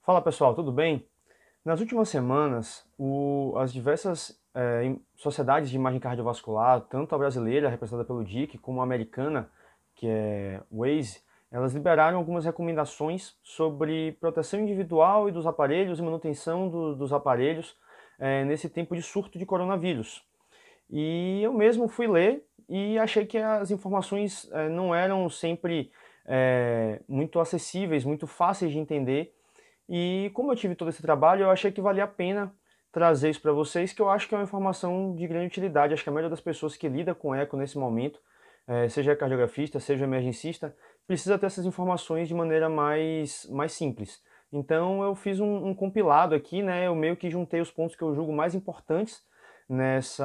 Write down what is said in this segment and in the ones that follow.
Fala pessoal, tudo bem? Nas últimas semanas, as diversas sociedades de imagem cardiovascular, tanto a brasileira, representada pelo DIC, como a americana, que é o WAISE, elas liberaram algumas recomendações sobre proteção individual e dos aparelhos e manutenção dos aparelhos nesse tempo de surto de coronavírus. E eu mesmo fui ler e achei que as informações não eram sempre muito acessíveis, muito fáceis de entender, e como eu tive todo esse trabalho, eu achei que valia a pena trazer isso para vocês, que eu acho que é uma informação de grande utilidade. Acho que a maioria das pessoas que lida com eco nesse momento, seja cardiografista, seja emergencista, precisa ter essas informações de maneira mais simples. Então eu fiz um compilado aqui, né? Eu meio que juntei os pontos que eu julgo mais importantes nesses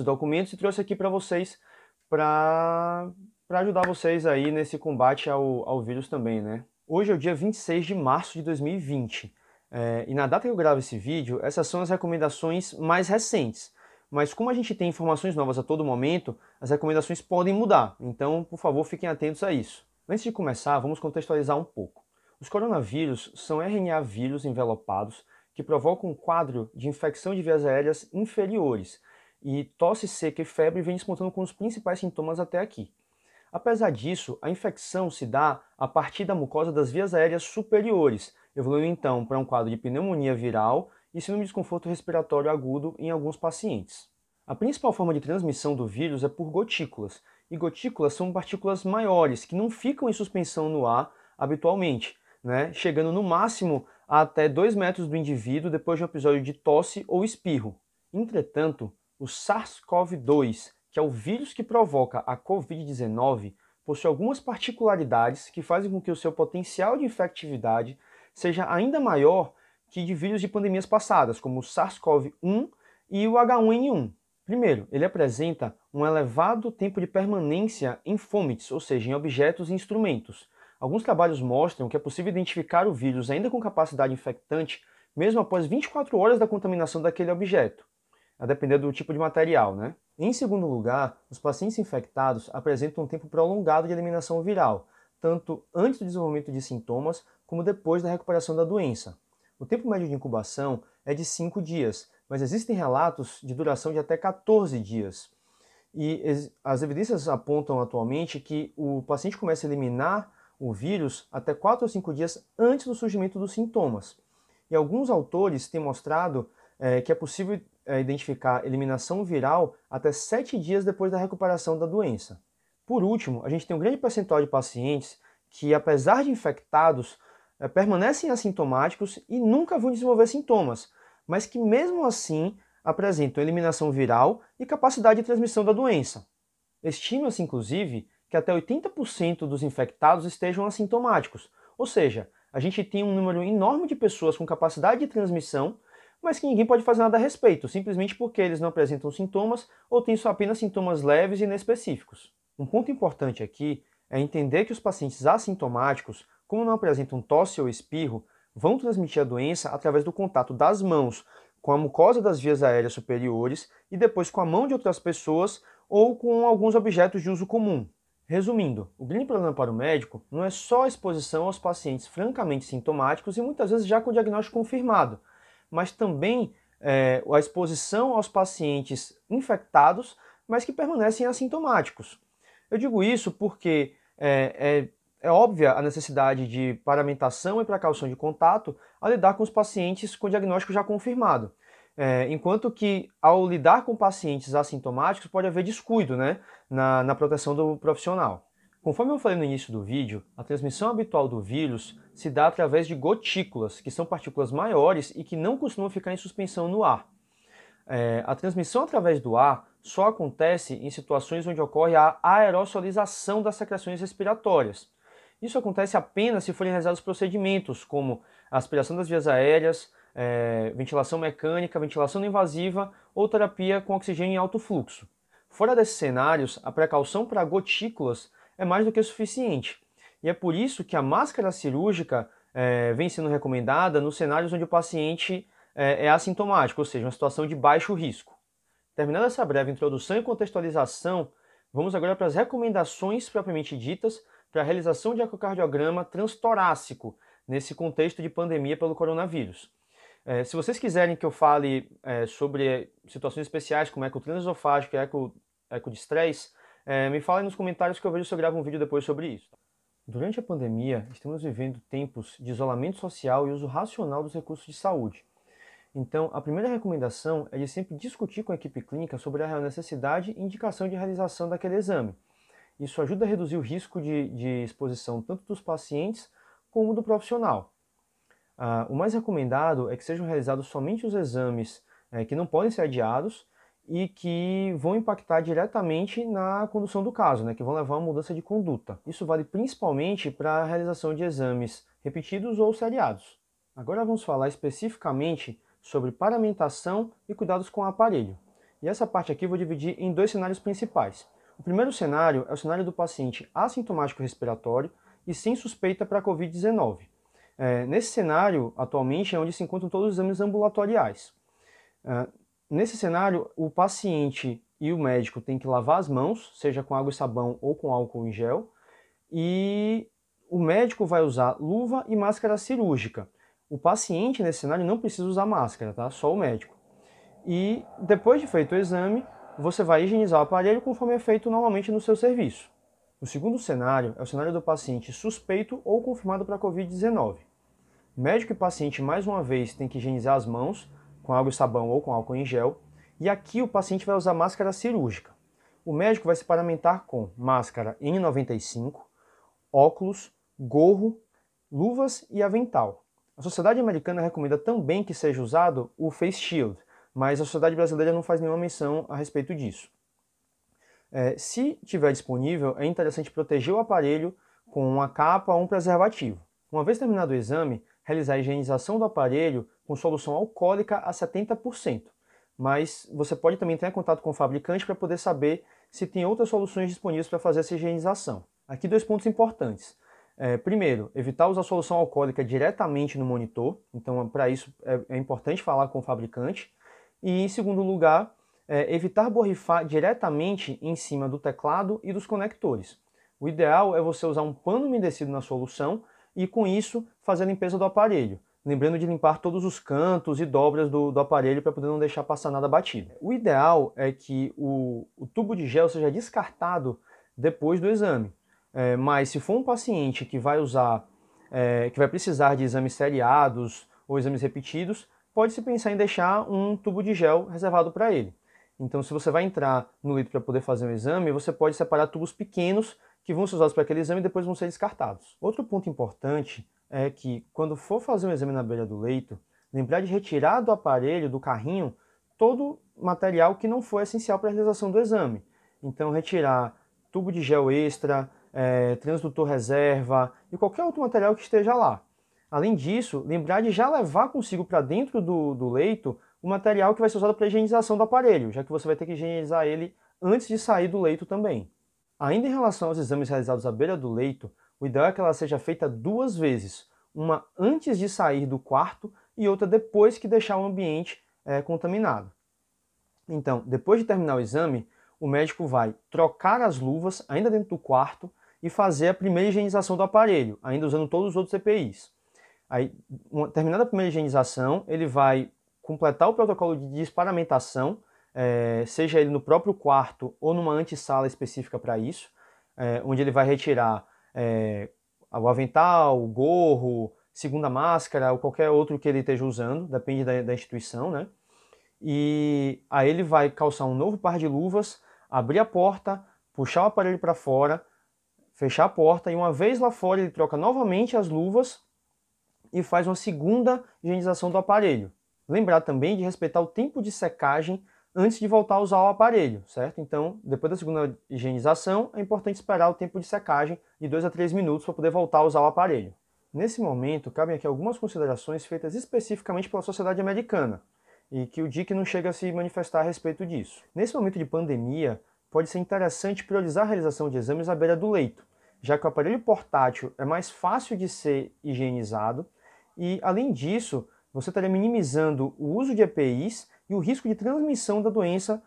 documentos e trouxe aqui para vocês para ajudar vocês aí nesse combate ao vírus também, né? Hoje é o dia 26 de março de 2020 e na data que eu gravo esse vídeo, essas são as recomendações mais recentes. Mas como a gente tem informações novas a todo momento, as recomendações podem mudar, então, por favor, fiquem atentos a isso. Antes de começar, vamos contextualizar um pouco. Os coronavírus são RNA vírus envelopados que provocam um quadro de infecção de vias aéreas inferiores, e tosse seca e febre vem despontando como os principais sintomas até aqui. Apesar disso, a infecção se dá a partir da mucosa das vias aéreas superiores, evoluindo então para um quadro de pneumonia viral e síndrome de desconforto respiratório agudo em alguns pacientes. A principal forma de transmissão do vírus é por gotículas, e gotículas são partículas maiores que não ficam em suspensão no ar habitualmente, né, chegando no máximo a até 2 metros do indivíduo depois de um episódio de tosse ou espirro. Entretanto, o SARS-CoV-2, que é o vírus que provoca a Covid-19, possui algumas particularidades que fazem com que o seu potencial de infectividade seja ainda maior que de vírus de pandemias passadas, como o SARS-CoV-1 e o H1N1. Primeiro, ele apresenta um elevado tempo de permanência em fomites, ou seja, em objetos e instrumentos. Alguns trabalhos mostram que é possível identificar o vírus ainda com capacidade infectante, mesmo após 24 horas da contaminação daquele objeto, a depender do tipo de material, né? Em segundo lugar, os pacientes infectados apresentam um tempo prolongado de eliminação viral, tanto antes do desenvolvimento de sintomas como depois da recuperação da doença. O tempo médio de incubação é de 5 dias, mas existem relatos de duração de até 14 dias. E as evidências apontam atualmente que o paciente começa a eliminar o vírus até 4 ou 5 dias antes do surgimento dos sintomas. E alguns autores têm mostrado que é possível identificar eliminação viral até 7 dias depois da recuperação da doença. Por último, a gente tem um grande percentual de pacientes que, apesar de infectados, permanecem assintomáticos e nunca vão desenvolver sintomas, mas que mesmo assim apresentam eliminação viral e capacidade de transmissão da doença. Estima-se, inclusive, que até 80% dos infectados estejam assintomáticos, ou seja, a gente tem um número enorme de pessoas com capacidade de transmissão, mas que ninguém pode fazer nada a respeito, simplesmente porque eles não apresentam sintomas ou têm só apenas sintomas leves e inespecíficos. Um ponto importante aqui é entender que os pacientes assintomáticos, como não apresentam tosse ou espirro, vão transmitir a doença através do contato das mãos com a mucosa das vias aéreas superiores e depois com a mão de outras pessoas ou com alguns objetos de uso comum. Resumindo, o grande problema para o médico não é só a exposição aos pacientes francamente sintomáticos e muitas vezes já com o diagnóstico confirmado, mas também a exposição aos pacientes infectados, mas que permanecem assintomáticos. Eu digo isso porque é óbvia a necessidade de paramentação e precaução de contato ao lidar com os pacientes com diagnóstico já confirmado. Enquanto que, ao lidar com pacientes assintomáticos, pode haver descuido, né, na proteção do profissional. Conforme eu falei no início do vídeo, a transmissão habitual do vírus se dá através de gotículas, que são partículas maiores e que não costumam ficar em suspensão no ar. A transmissão através do ar só acontece em situações onde ocorre a aerossolização das secreções respiratórias. Isso acontece apenas se forem realizados procedimentos como a aspiração das vias aéreas, ventilação mecânica, ventilação não invasiva ou terapia com oxigênio em alto fluxo. Fora desses cenários, a precaução para gotículas é mais do que suficiente. E é por isso que a máscara cirúrgica vem sendo recomendada nos cenários onde o paciente é assintomático, ou seja, uma situação de baixo risco. Terminada essa breve introdução e contextualização, vamos agora para as recomendações propriamente ditas para a realização de ecocardiograma transtorácico nesse contexto de pandemia pelo coronavírus. Se vocês quiserem que eu fale sobre situações especiais como eco transesofágico e eco de estresse, me falem nos comentários que eu vejo se eu gravo um vídeo depois sobre isso. Durante a pandemia, estamos vivendo tempos de isolamento social e uso racional dos recursos de saúde. Então, a primeira recomendação é de sempre discutir com a equipe clínica sobre a real necessidade e indicação de realização daquele exame. Isso ajuda a reduzir o risco de exposição tanto dos pacientes como do profissional. O mais recomendado é que sejam realizados somente os exames que não podem ser adiados e que vão impactar diretamente na condução do caso, que vão levar a uma mudança de conduta. Isso vale principalmente para a realização de exames repetidos ou seriados. Agora vamos falar especificamente sobre paramentação e cuidados com o aparelho. E essa parte aqui eu vou dividir em dois cenários principais. O primeiro cenário é o cenário do paciente assintomático respiratório e sem suspeita para a Covid-19. Nesse cenário, atualmente, é onde se encontram todos os exames ambulatoriais. Nesse cenário, o paciente e o médico têm que lavar as mãos, seja com água e sabão ou com álcool em gel, e o médico vai usar luva e máscara cirúrgica. O paciente, nesse cenário, não precisa usar máscara, tá? Só o médico. E depois de feito o exame, você vai higienizar o aparelho conforme é feito normalmente no seu serviço. O segundo cenário é o cenário do paciente suspeito ou confirmado para a Covid-19. Médico e paciente, mais uma vez, tem que higienizar as mãos com água e sabão ou com álcool em gel. E aqui o paciente vai usar máscara cirúrgica. O médico vai se paramentar com máscara N95, óculos, gorro, luvas e avental. A Sociedade Americana recomenda também que seja usado o Face Shield, mas a Sociedade Brasileira não faz nenhuma menção a respeito disso. Se tiver disponível, é interessante proteger o aparelho com uma capa ou um preservativo. Uma vez terminado o exame, realizar a higienização do aparelho com solução alcoólica a 70%. Mas você pode também entrar em contato com o fabricante para poder saber se tem outras soluções disponíveis para fazer essa higienização. Aqui dois pontos importantes. Primeiro, evitar usar solução alcoólica diretamente no monitor. Então, para isso, é importante falar com o fabricante. E, em segundo lugar, evitar borrifar diretamente em cima do teclado e dos conectores. O ideal é você usar um pano umedecido na solução e, com isso, fazer a limpeza do aparelho. Lembrando de limpar todos os cantos e dobras do aparelho para poder não deixar passar nada batido. O ideal é que o tubo de gel seja descartado depois do exame. Mas se for um paciente que vai precisar de exames seriados ou exames repetidos, pode-se pensar em deixar um tubo de gel reservado para ele. Então, se você vai entrar no leito para poder fazer um exame, você pode separar tubos pequenos que vão ser usados para aquele exame e depois vão ser descartados. Outro ponto importante é que, quando for fazer um exame na beira do leito, lembrar de retirar do aparelho, do carrinho, todo material que não for essencial para a realização do exame. Então, retirar tubo de gel extra, transdutor reserva e qualquer outro material que esteja lá. Além disso, lembrar de já levar consigo para dentro do leito o material que vai ser usado para a higienização do aparelho, já que você vai ter que higienizar ele antes de sair do leito também. Ainda em relação aos exames realizados à beira do leito, o ideal é que ela seja feita 2 vezes, uma antes de sair do quarto e outra depois que deixar o ambiente contaminado. Então, depois de terminar o exame, o médico vai trocar as luvas ainda dentro do quarto e fazer a primeira higienização do aparelho, ainda usando todos os outros EPIs. Aí, terminada a primeira higienização, ele vai completar o protocolo de desparamentação, seja ele no próprio quarto ou numa antessala específica para isso, onde ele vai retirar o avental, o gorro, segunda máscara ou qualquer outro que ele esteja usando, depende da instituição, né? E aí ele vai calçar um novo par de luvas, abrir a porta, puxar o aparelho para fora, fechar a porta e uma vez lá fora ele troca novamente as luvas e faz uma segunda higienização do aparelho. Lembrar também de respeitar o tempo de secagem antes de voltar a usar o aparelho, certo? Então, depois da segunda higienização, é importante esperar o tempo de secagem de 2 a 3 minutos para poder voltar a usar o aparelho. Nesse momento, cabem aqui algumas considerações feitas especificamente pela Sociedade Americana, e que o DIC não chega a se manifestar a respeito disso. Nesse momento de pandemia, pode ser interessante priorizar a realização de exames à beira do leito, já que o aparelho portátil é mais fácil de ser higienizado e, além disso, você estaria minimizando o uso de EPIs e o risco de transmissão da doença,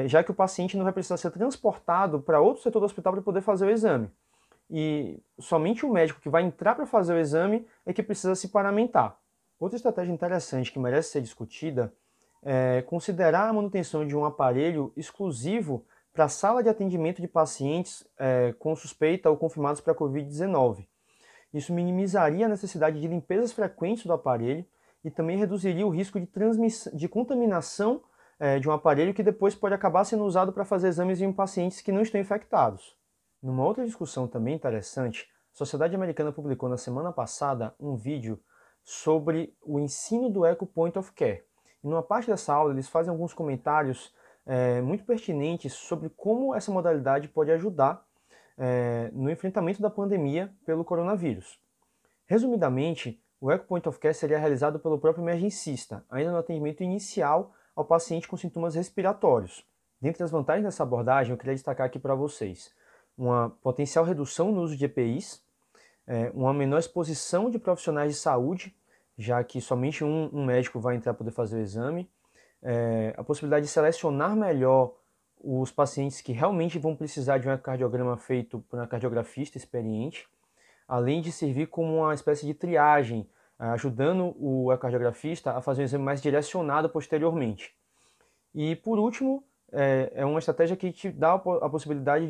já que o paciente não vai precisar ser transportado para outro setor do hospital para poder fazer o exame. e somente o médico que vai entrar para fazer o exame é que precisa se paramentar. Outra estratégia interessante que merece ser discutida é considerar a manutenção de um aparelho exclusivo para a sala de atendimento de pacientes com suspeita ou confirmados para a Covid-19. Isso minimizaria a necessidade de limpezas frequentes do aparelho e também reduziria o risco de contaminação de um aparelho que depois pode acabar sendo usado para fazer exames em pacientes que não estão infectados. Numa outra discussão também interessante, a Sociedade Americana publicou na semana passada um vídeo sobre o ensino do Echo Point of Care. E numa parte dessa aula eles fazem alguns comentários muito pertinentes sobre como essa modalidade pode ajudar no enfrentamento da pandemia pelo coronavírus. Resumidamente, o Echo Point of Care seria realizado pelo próprio emergencista, ainda no atendimento inicial ao paciente com sintomas respiratórios. Dentre as vantagens dessa abordagem, eu queria destacar aqui para vocês uma potencial redução no uso de EPIs, uma menor exposição de profissionais de saúde, já que somente um médico vai entrar para poder fazer o exame, a possibilidade de selecionar melhor os pacientes que realmente vão precisar de um ecocardiograma feito por um cardiografista experiente, além de servir como uma espécie de triagem, ajudando o ecocardiografista a fazer um exame mais direcionado posteriormente. E por último, é uma estratégia que te dá a possibilidade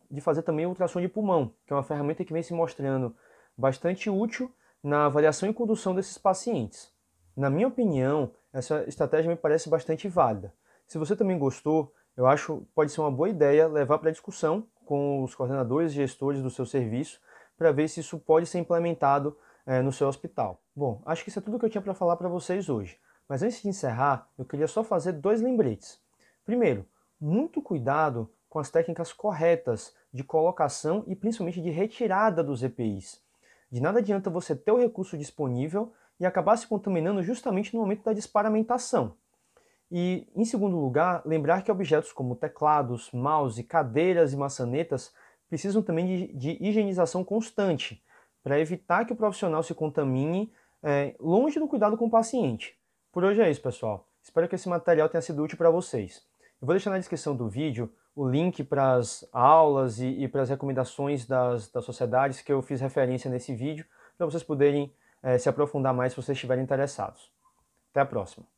de fazer também ultrassom de pulmão, que é uma ferramenta que vem se mostrando bastante útil na avaliação e condução desses pacientes. Na minha opinião, essa estratégia me parece bastante válida. Se você também gostou, eu acho que pode ser uma boa ideia levar para discussão com os coordenadores e gestores do seu serviço para ver se isso pode ser implementado no seu hospital. Bom, acho que isso é tudo que eu tinha para falar para vocês hoje. Mas antes de encerrar, eu queria só fazer 2 lembretes. Primeiro, muito cuidado com as técnicas corretas de colocação e principalmente de retirada dos EPIs. De nada adianta você ter o recurso disponível e acabar se contaminando justamente no momento da desparamentação. E, em segundo lugar, lembrar que objetos como teclados, mouse, cadeiras e maçanetas precisam também de higienização constante, para evitar que o profissional se contamine longe do cuidado com o paciente. Por hoje é isso, pessoal. Espero que esse material tenha sido útil para vocês. Eu vou deixar na descrição do vídeo o link para as aulas e para as recomendações das sociedades que eu fiz referência nesse vídeo, para vocês poderem se aprofundar mais se vocês estiverem interessados. Até a próxima!